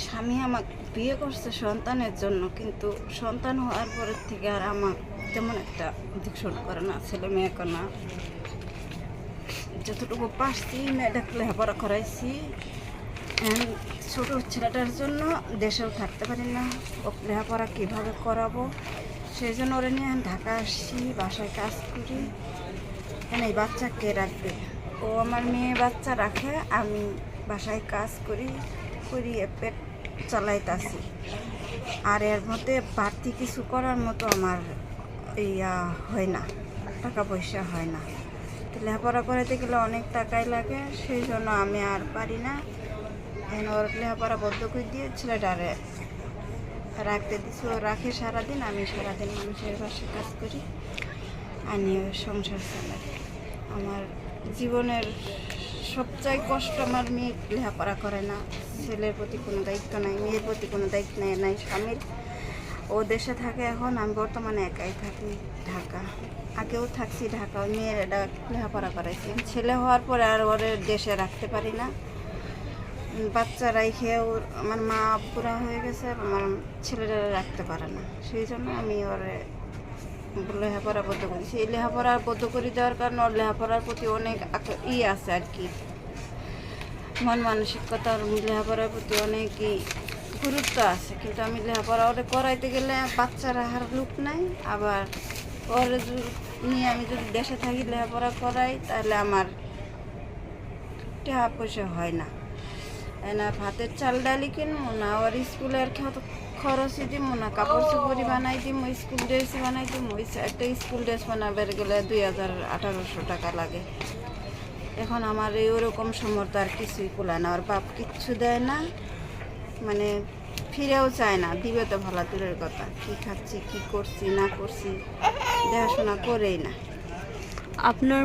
স্বামী আমাকে বিয়ে করছে সন্তানের জন্য, কিন্তু সন্তান হওয়ার পরের থেকে আর আমার তেমন একটা দেখশন করে না, ছেলে মেয়েকে না। যতটুকু পারছি মেয়েটাকে লেখাপড়া করাইছি। ছোট ছেলেটার জন্য দেশেও থাকতে পারি না, ও লেখাপড়া কীভাবে করাবো, সেই জন্য ওরা নিয়ে ঢাকা আসছি, বাসায় কাজ করি। এই বাচ্চা কে রাখবে? ও আমার মেয়ে বাচ্চা রাখে, আমি বাসায় কাজ করি, করিয়ে পেট চালাইতাছি। আর এর মধ্যে বাড়তি কিছু করার মতো আমার হয় না, টাকা পয়সা হয় না। লেখাপড়া করাতে গেলে অনেক টাকাই লাগে, সেই জন্য আমি আর পারি না। ওর লেখাপড়া বদ্ধ করে দিয়ে ছেলেটারে রাখতে দিছি। ও রাখে সারাদিন, আমি সারাদিন মানুষের বাসায় কাজ করি, আনি সংসার চালাই। আমার জীবনের সবচেয়ে কষ্ট আমার মেয়ে লেখাপড়া করে না, ছেলের প্রতি কোনো দায়িত্ব নাই, মেয়ের প্রতি কোনো দায়িত্ব নাই স্বামীর। ও দেশে থাকে, এখন আমি বর্তমানে একাই থাকি ঢাকা। আগেও থাকছি ঢাকা, ওই মেয়ের লেখাপড়া করাইছি। ছেলে হওয়ার পরে আর ওরে দেশে রাখতে পারি না, বাচ্চা রাইখে ওর আমার মা বুড়া হয়ে গেছে, আমার ছেলেরা রাখতে পারে না, সেই জন্য আমি ওরে লেখাপড়া বদ্ধ করেছি। এই লেখাপড়া বদ্ধ করে দেওয়ার কারণে ওর লেখাপড়ার প্রতি অনেক আছে আর কি, মন মানসিকতার লেখাপড়ার প্রতি অনেকই গুরুত্ব আছে। কিন্তু আমি লেখাপড়া ওরে করাইতে গেলে বাচ্চা রাখার লোক নাই, আবার ওরে নিয়ে আমি যদি দেশে থাকি লেখাপড়া করাই, তাহলে আমার টাকা পয়সা হয় না, না ভাতের চাল ডালি কিনবো, না ওর স্কুলের খরচই দিব, না কাপড় চোপড়ি বানাই দিব, স্কুল ড্রেস বানাই দিব। একটা স্কুল ড্রেস বানাবার গেলে 2018 টাকা লাগে। এখন আমার এই ওরকম সমর্থ আর কিছুই কুলায় না, ওর বাপ কিচ্ছু দেয় না, মানে ফিরেও চায় না, দিবে তো ভালো দূরের কথা। কী খাচ্ছি, কী করছি না করছি দেখাশোনা করেই না। আপনার